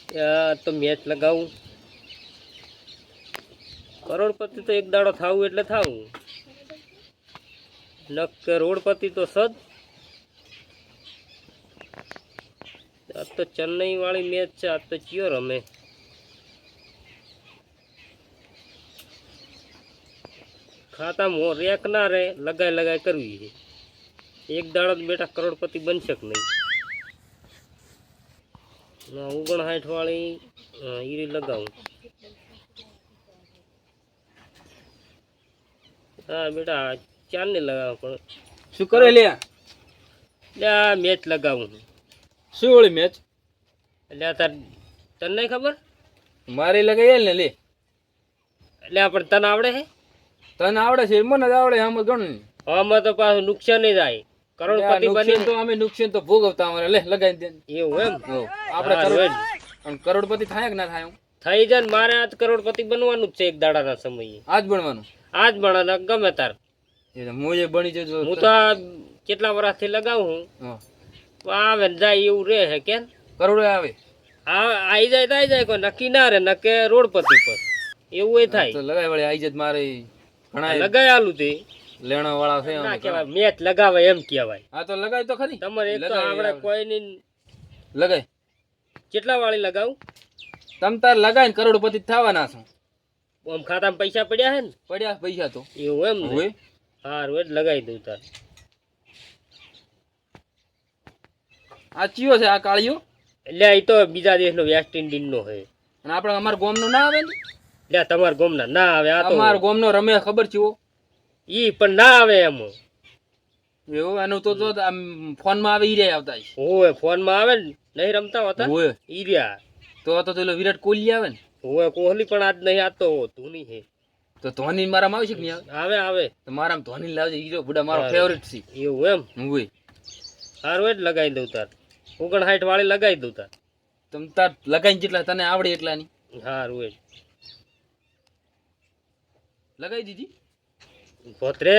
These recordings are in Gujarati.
તો મેચ લગાવું. કરોડપતિ તો એક દાડો થાવું એટલે થાવું. નક્કે રોડપતિ તો સદ. આ તો ચેન્નઈ વાળી મેચ છે. આ તો ચિયો રમે. ખાતામાં રેક ના રે, લગાઈ લગાઈ કરવી છે. એક દાડો તો બેટા કરોડપતિ બનશે કે નહીં. 59 વાળી ઈરી લગાવું. હા બેટા 4 ને લગાવ. પણ શું કરે લે? આ મેચ લગાવું. શું ઓળી મેચ? એટલે તાર તને નહીં ખબર? મારી લગાઈ ને લે. એટલે પણ તને આવડે છે? તને આવડે છે? મને જ આવડે. આમ ગણ. આમાં તો પાછું નુકસાન જ જાય. કરોડપતિ બની તો અમે નુકસાન તો ભોગવતા અમારે. લે લગાઈ દે. એવું એમ? આપણે કરોડપતિ થાય કે ના થાય? થઈ જાય ને. મારે આજ કરોડપતિ બનવાનું જ છે એક દાડાના સમયે. આજ બનવાનું? આજ બનવાનું ગમે તાર. મોજે બની જજો. હું તો કેટલા વર્ષથી લગાવું હું. આવે ને જાય એવું રહે છે. કેમ કરોડો આવે? આવી જાય તો આવી જાય. કોઈ નક્કી ના રે. નકે રોડપતિ પર એવું થાય. તો લગાઈ વળે આવી જાય. મારે ઘણા લગાઈ આલું તે લેણા વાળા છે. ના કહેવાય મેચ લગાવે એમ કહેવાય. હા તો લગાય તો ખરી. તમારે એક તો આપણે કોઈ ની લગાય. કેટલા વાળી લગાવું? તમ તાર લગાય કરોડપતિ થવાના છો. આમ ખાતામાં પૈસા પડ્યા હે ને? પડ્યા પૈસા તો એવું એમ ને? હા રોજ લગાવી દઉં તાર. આ ચિયો છે? આ કાળિયો? એટલે એ તો બીજા દેશનો વેસ્ટ ઇન્ડિઝ નો છે. અને આપણે અમારા ગોમ નું ના આવે ને? એટલે તમારા ગોમ ના આવે. આ તો અમારા ગોમ નો રમે ખબર છે? ઈ પણ ના આવે એમ. એવું એનું તો આમ ફોન માં આવે. ઈ રે આવતા હોય ફોન માં આવે ને. નહીં રમતા હોતા હોય ઈ રહ્યા. તો વિરાટ કોહલી આવે ને? હોય કોહલી પણ આજ નહીં. આ તો ધોની છે. તો ધોની મારામાં આવે છે કે નહીં આવે? આવે તો મારામાં ધોની લાવજે. હીરો બુડા મારો ફેવરેટ છે. એવું એમ? હોય સારું જ લગાવી દઉં તાર. 59 વાળી લગાવી દઉં તાર. તમ તાર લગાઈને જેટલા તને આવડે એટલાની. સારું જ લગાવી દીધી. ભોતરે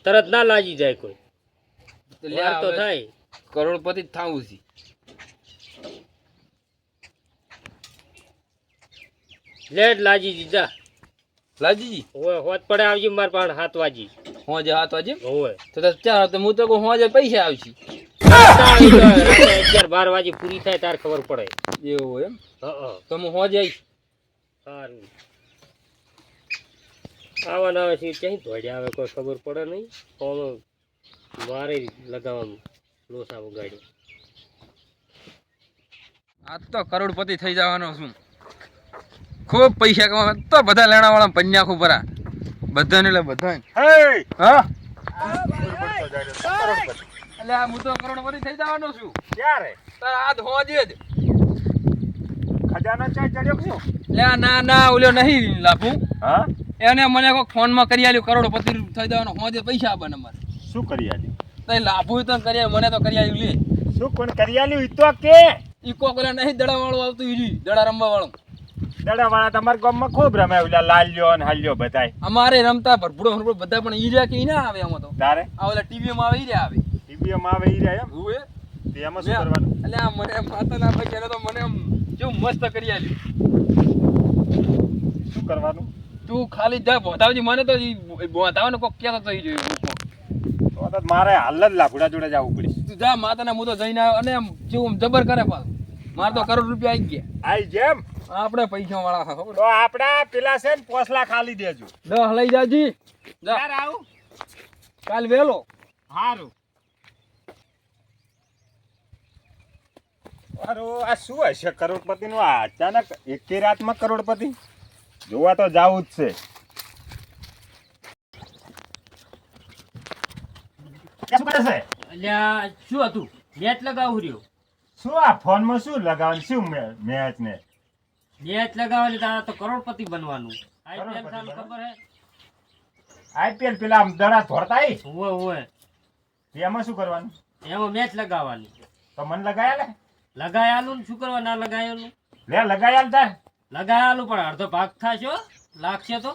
તરત ના લાગી જાય કોઈ. વાર તો થાય. કરોડપતિ જ થાવું છે. લેટ લાજી જા. લાજીજી હોય હોત પડે આવજી માર પાસે 7 વાજી. હોજે 7 વાગે? હોય તો ચાર તો હું તો કહું હોજે પૈસા આવશે. 11-12 વાગે પૂરી થાય તાર ખબર પડે. એવું એમ? હા તો હું હોજે આવીશ. સારું આવાના આવે છે ક્યાંય ધોડ્યા આવે કોઈ ખબર પડે નહીં. પણ મારે લગાવવાનું લોસા વગાડ્યો. આ તો કરોડપતિ થઈ જવાનો છું. ખૂબ પૈસા કમાવા તો બધા લેણા વાળા પન્યા ખૂબ ભરા બધાને. એટલે બધા હા એટલે હું તો કરોડપતિ થઈ જવાનો છું. ક્યારે? આજ હોજે જ. ખજાનો ચાય ચડ્યો છું. લે ના ઓલ્યો નહીં લાભુ. હા એને મને કોઈ ફોન માં કરી આલ્યું કરોડપતિ થઈ જવાનો. હોજે પૈસા આપવાના મારે. શું કરી આલ્યું? તો લાભુ તો કરી મને તો કરી આલ્યું. લે શું કોણ કરી આલ્યું? ઈ તો કે ઈ કો પેલા નહીં દડા વાળું આવતું. ઈ દડા રમવા વાળું. દડા વાળા તમારા ગામમાં ખૂબ રમે. ઓલા લાલ્યો અને હાલ્યો બધાય અમારે રમતા ભરપૂરો બધા. પણ ઈ રહ્યા કે ઈ ના આવે. આમાં તો તારે આ ઓલા ટીવી માં આવે. ઈ રહ્યા આવે. ટીવીમાં આવે ઈ રહ્યા એમ? હુએ એમાં શું કરવાનું? એટલે આ મને માતાના ભાઈ એને તો મને આમ કેવું મસ્ત કરી આલ્યું. શું કરવાનું? તું ખાલી જા બોતાવજી મને. તો બોતાવને કોક કહેતો તો ઈ જોઈ. તો મારે હાલ જ લાકડા જોડે જવું પડે. તું જા માતાના હું તો જઈને આવ્યો. અને આમ જેવું જબર કરે પાછું. મારે તો કરોડ રૂપિયા આવી ગયા. આઈ જેમ આપણે પૈસા વાળા ખબર. તો આપડા પેલા છે ને 5 લાખ આલી દેજો. 10 લઈ જાજી. જા આવું કાલ વેલો. સારું. આ શું હશે કરોડપતિ નું? આ અચાનક એકે રાતમાં કરોડપતિ જોવા તો જાવું જ છે. શું કરે છે? અલ્યા શું હતું? મેચ લગાવું રહ્યો. શું આ ફોનમાં શું લગાવવાનું? શું મેચ ને મેચ લગાવવાની તારા તો કરોડપતિ બનવાનું. આઈપીએલ ચાલુ ખબર હે? આઈપીએલ પેલા આમ દડા ધોરતા આઈ હોય એમાં શું કરવાનું? એમાં મેચ લગાવવાની. તો મને લગાયા લગાયાલું ને શું કરવા ના લગાયેલું? લે લગાયા તાર લગાયાલું પણ અડધો ભાગ થશે. લાગશે તો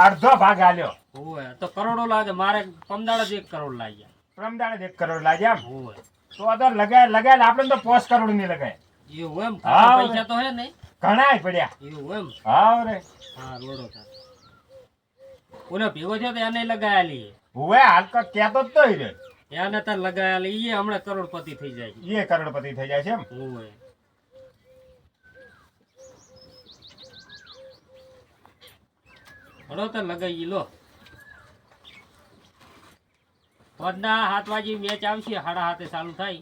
અડધો ભાગ આલ્યો. હોય તો કરોડો લાગે. મારે પમદાડ જ 1 કરોડ લાગ્યા. પ્રમદાડે 1 કરોડ લાગ્યા. હોય તો આ તો લગાય આપણે તો 5 કરોડ ની લગાય. એવું એમ હા, ખાતા પૈસા તો હે ને ઘણાય પડ્યા. એવું એમ હા રે. હા રોડો થા ઓલો ભેગો થયો તો એને લગાયાલી હુવે હાલ તો કેતો જ તો ઈ રે. એને તાર લગાયાલી એ હમણાં કરોડપતિ થઈ જાય છે એ કરોડપતિ થઈ જાય છે એમ. ઓય હળો તો લગાઈ લો પદના 7 વાગે મેચ આવશે 7:30 ચાલુ થાય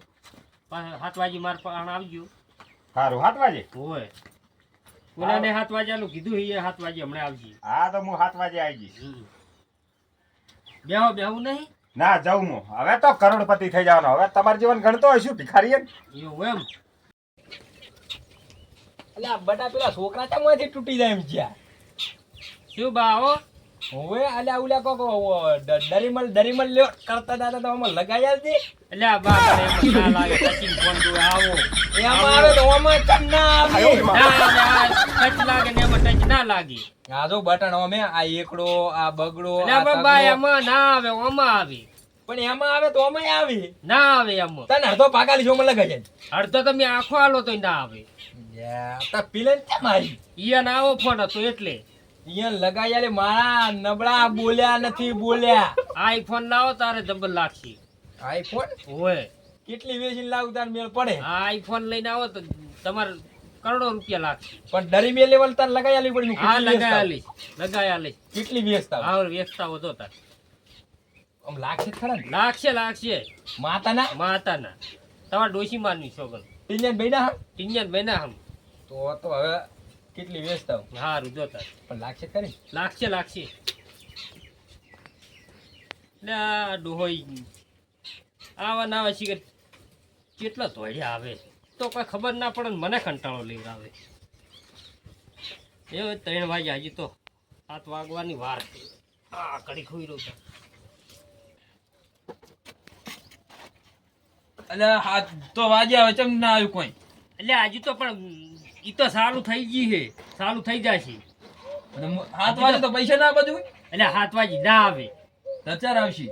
7 વાગે માર પાણ આવજો સારું 7 વાગે. ઓય ઓલાને 7 વાગ્યાનું કીધું એ 7 વાગે હમણાં આવજી હા તો હું 7 વાગે આવી જઈશ. બેહું નહીં ના જાઉં હું હવે તો કરોડપતિ થઈ જવાનો. હવે તમારું જીવન ગણતો હોય શું ભિખારી એમ? એવું એમ અલ્યા બટા પેલા છોકરા ચામાંથી તૂટી જાય એમ જ્યાં શું બાવો હવે અલ્યા ઉલ્યા કોક દરીમલ લ્યો કરતા દાદા તો આમાં લગાયા જ એટલે આ બા મને એમ ના લાગે સચિન ફોન જોવે આવો એમાં આવે તો આમાં ચમ ના આવે ટચ લાગે ને એમાં ટચ ના લાગે આ જો બટન અમે આ એકડો આ બગડો એટલે આ બાબા તગડો. એમાં ના આવે ઓમાં આવે પણ એમાં આવે તો અમે આવે ના આવે એમાં તને અડધો પાકાલી જો મને લગાય અડધો તમે આખો આલો તો ના આવે યા તા પિલન કેમ આવી ઈયા ના આવો ફોન હતો એટલે અહીંયા લગાયા લે મારા નબળા બોલ્યા નથી બોલ્યા આઈફોન લાવો તારે જબર લાગશે આઈફોન ઓય કેટલી વેચીને લાવું તાર મેળ પડે આ આઈફોન લઈને આવો તો તમારે કરોડો રૂપિયા લાગશે પણ ડરી મેં લેવલ તાર લગાયા લે પડી હા લગાયા લઈશ કેટલી વેચતા હા વેચતા હો તો તાર આમ લાગશે ખરા ને લાગશે માતાના માતાના તમારે ડોશી મારની છોકર ટીનિયન બેના હા ટિંજન બેના હમ તો હવે કેટલી વેચતા હારું જોતા પણ લાગશે ખરી લાગશે લે આ ડોહોઈ આવા નાવા શીખર કેટલા ધોળિયા આવે તો કોઈ ખબર ના પડે ને મને કંટાળો લઈ આવે એ 3 વાગ્યા હજી તો 7 વાગવાની વાર છે આ કડી ખોઈ રહ્યો એટલે હાથ તો વાજ્યા હવે ચમ ના આવ્યું કોઈ એટલે હજી તો પણ ઈ તો સારું થઈ ગઈ છે સારું થઈ જશે હાથ વાગે તો પૈસા ના બધું એટલે 7 વાગે ના આવે તચાર આવશે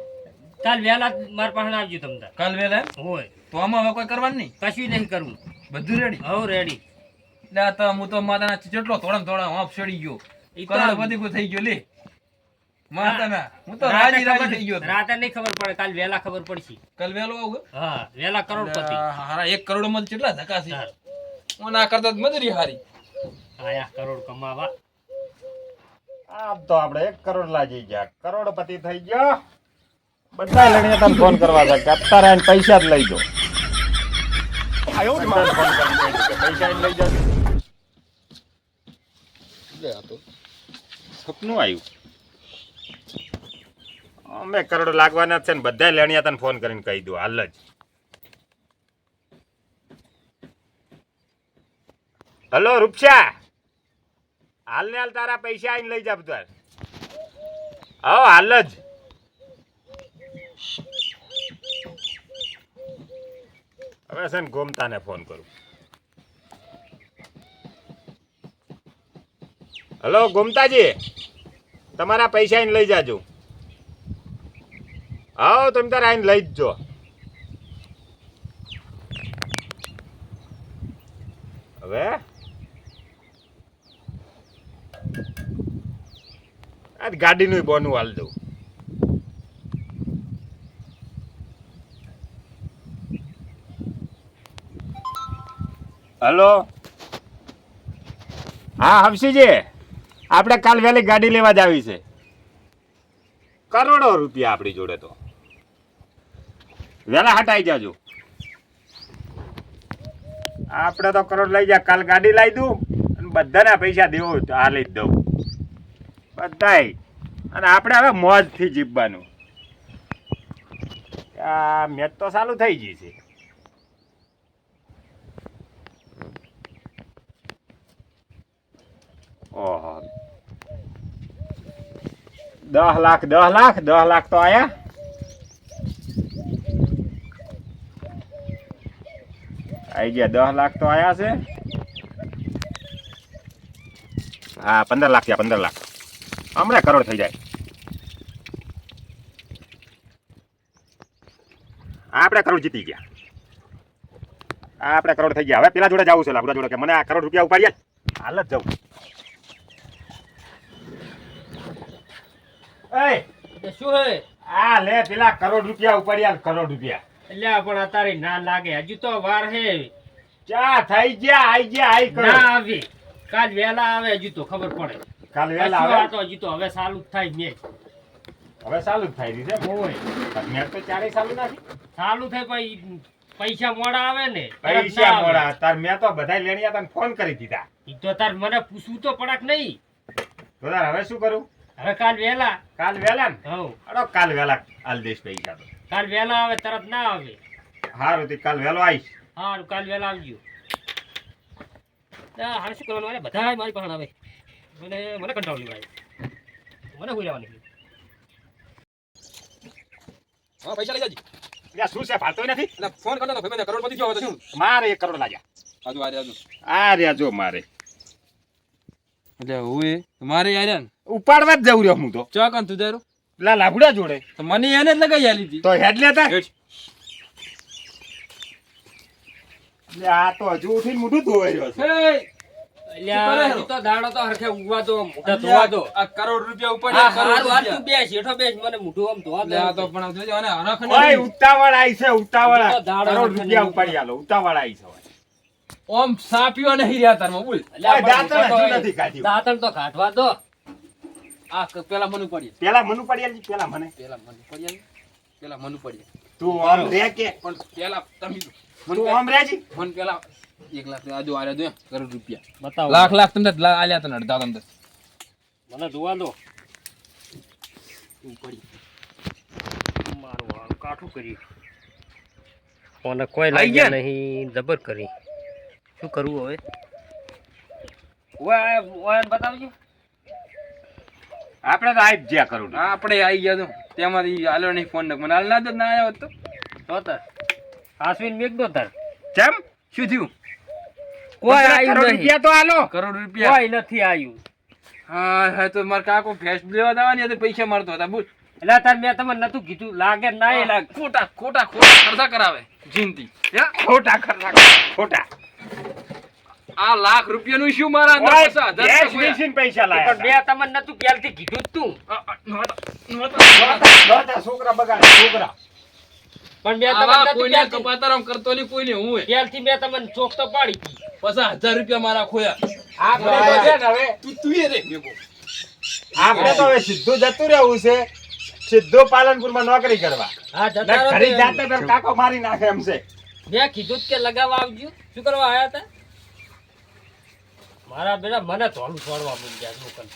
કાલ વહેલા માર પાસે આવજો તમતાર કાલ વેલા હોય તો આમાં હવે કોઈ કરવાનું નહીં કશું નહીં કરવું બધું રેડી હવ રેડી એટલે આ તો હું તો માતાના જેટલો થોડા હોંફ ચડી ગયો ઈ તો કરોડપતિ કોઈ થઈ ગયો લે માતાના હું તો રાજી થઈ ગયો રાતે નહીં ખબર પડે કાલ વહેલા ખબર પડશે કાલ વેલો આવું હા વહેલા કરોડપતિ હારા 1 કરોડ માં કેટલા ધક્કા છે ઓના કરતા તો મજૂરી હારી આયા કરોડ કમાવા આમ તો આપણે 1 કરોડ લાગી ગયા. કરોડપતિ થઈ ગયો. બધા લણીએ તને ફોન કરવા છે કે અત્યારે આઈને પૈસા જ લઈ જાઓ. બધાને ફોન કરીને કહી દીધું કે પૈસા આઈને લઈ જાઓ. સપનું આવ્યું. અમે કરોડ લાગવાના જ છે ને બધા લેણિયા તને ફોન કરીને કહી દઉં હાલ જ. હલો રૂપસા, હાલ ને હાલ તારા પૈસા આઈને લઈ જા બધા. હા હાલ જ. હવે છે ને ગોમતાને ફોન કરું. હલો ગોમતાજી, તમારા પૈસા આઈને લઈ જાજો. હા તમે તારે આઈને લઈ જ જો. હવે આ ગાડીનું બોનું હાલ દઉં. હલો હા હમસીજી, આપણે કાલ વહેલી ગાડી લેવા જ આવી છે. કરોડો રૂપિયા આપણી જોડે તો વહેલા હટાઈ જાજો. આપણે તો કરોડ લઈ જા. કાલ ગાડી લાવી દઉં અને બધાના પૈસા દેવું આ લઈ જ દઉં બધાય. અને આપણે હવે મોજથી જીવવાનું. આ મેચ તો ચાલુ થઈ ગઈ છે. ઓહો 10 લાખ તો આયા. આવી ગયા 10 લાખ તો આયા છે. હા 15 લાખ થયા 15 લાખ. હમણાં કરોડ થઈ જાય. આપણે કરોડ જીતી ગયા. આ આપણે કરોડ થઈ ગયા. હવે પેલા જોડે જવું છે, લાગુડા જોડે, કે મને આ કરોડ રૂપિયા ઉપાડી આલ. હાલ જ જવું. એય, એ શું હે આ લે પેલા કરોડ રૂપિયા ઉપાડી આલ, કરોડ રૂપિયા. એટલે પણ અત્યારે ના લાગે, હજુ તો વાર હે. ચા થઈ ગયા, આઈ ગયા, આઈ કરો. ના આવે, કાલ વહેલા આવે, હજુ તો ખબર પડે. કાલ વહેલા કશું આ આવે. તો હજુ તો હવે ચાલુ જ થાય મેચ. હવે ચાલુ જ થઈ રહી છે. હોય મેચ તો ચારેય ચાલુ નથી. ચાલુ થાય પછી પૈસા મોડા આવે ને તરત ના પૈસા આવે. મોડા. તાર મેં તો બધાય લેણિયા તને ફોન કરી દીધા. ઈ તો તાર મને પૂછવું તો પડક નહીં. તો તાર હવે શું કરું? હવે કાલ વહેલા. કાલ વહેલા ને? હવ અરે કાલ વહેલા આલ દઈશ પૈસા તો. કાલ વહેલા આવે, તરત ના આવે. હારું તે કાલ વહેલો આવીશ. હારું, કાલ વહેલા આવજો. હારે શું કરવાનું? બધા મારી પાસે આવે. મને કંટાળી ભાઈ, મને હોઈ રહેવાની. હા પૈસા લઈ જાજી. એટલે શું છે, ફાલતું નથી? એટલે ફોન કરતો તો ભાઈ કરોડપતિ થયો હવે તો શું? મારે 1 કરોડ લાગ્યા. આજુ આ રહ્યા આ રહ્યા જો મારે. એટલે હું એ મારે યાર ઉપાડવા જ જવું રહ્યો હું તો. ચોકન તું તારું પેલા લાભુડા જોડે. તો મને એને જ લગાઈ આલી હતી. તો હેડ લેતા. હેડ. એટલે આ તો હજુ ઉઠીને મોઢું ધોવાઈ રહ્યો છે. હે અલ્યા, હજી તો દાડો તો હરખે ઉગવા દો, મોઢા ધોવા દો. આ કરોડ રૂપિયા ઉપર હા, કરોડ હારું, હારું, રૂપિયા. તું બેસ, હેઠો બેસ, મને મોઢું આમ ધોવા એટલે આ દો. તો પણ જોજે અને હરખ ઓય ને ઉતાવળ આવી છે, ઉતાવળ. તો દાડો કરોડ નથી રૂપિયા નહીં. ઉપાડી આલો. ઉતાવળ આવી છે. ઓમ સાપ્યો નહીં રહ્યા તારમાં બોલ. અલ્યા, ઓય, દાંતણ પણ હજુ મોઢા નથી કાઢ્યું. દાંતણ તો કાઢવા દો. આ પેલા મનુ પડી પેલા મનુ પડી આલજી, પેલા મને. પેલા મનુ પડી પેલા મનુ પડી તું આમ રે કે પણ પેલા તમે તું આમ રેજી. મન પેલા 1 લાખ આજો આરે દો કરોડ રૂપિયા બતાવો. લાખ તમને આલ્યા તને અડધા તમને મને ધોવા દો. પડી મારું વાળ કાઠું કરી. કોને કોઈ આઈ ગયા લાગ્યા નહીં, જબર કરી. શું કરવું હવે? ઓય બતાવજો. આપણે તો આઈ જ જ્યાં કરોડ. આપણે આવી ગયા તો તેમાંથી આલ્યો નહીં ફોન ને મને હાલ ના જ ના આવ્યો હોત તો તો તાર આસવીન મેક દો તાર. કેમ? શું થયું કોઈ કરોડ આવ્યું નહીં. રૂપિયા તો આલો. કરોડ રૂપિયા કોઈ નથી આવ્યું. હા હા તો મારા કાકો ફેસ લેવા દાવાની હતી પૈસા મારતો હતા બોલ એટલે તાર મેં તમને નતું કીધું, લાગે ના એ લાગે. ખોટા ખોટા ખોટા ખર્ચા કરાવે જિંદગી ખોટા ખર્ચા ખોટા. આ લાખ રૂપિયાનું શું મારા અંદર ઓય, પૈસા? ભેંસ વેચીને પૈસા લાયા પણ મેં તમને નતું પહેલથી કીધું જ તું. હતા. છોકરા બગાડે છોકરા. પણ મેં આવા તમને નતું કોઈને પહેલથી. કપાતારામ કરતો નહીં કોઈને હું હે. પહેલથી મેં તમને ચોક તો પાડી હતી. પાછા 1000 રૂપિયા મારા ખોયા આપણે તો છે ને હવે તું એ રે ભેગો. આપણે તો હવે સીધું જતું રહેવું છે. સીધું પાલનપુરમાં નોકરી કરવા. હા, ને જતા રહો ઘરે તો જાતા પેલો કાકો મારી નાખે એમ છે. મેં કીધું જ કે લગાવવા આવજો. શું કરવા આયા હતા? મારા બેટા મને ધોલું છોડવા મળી ગયા.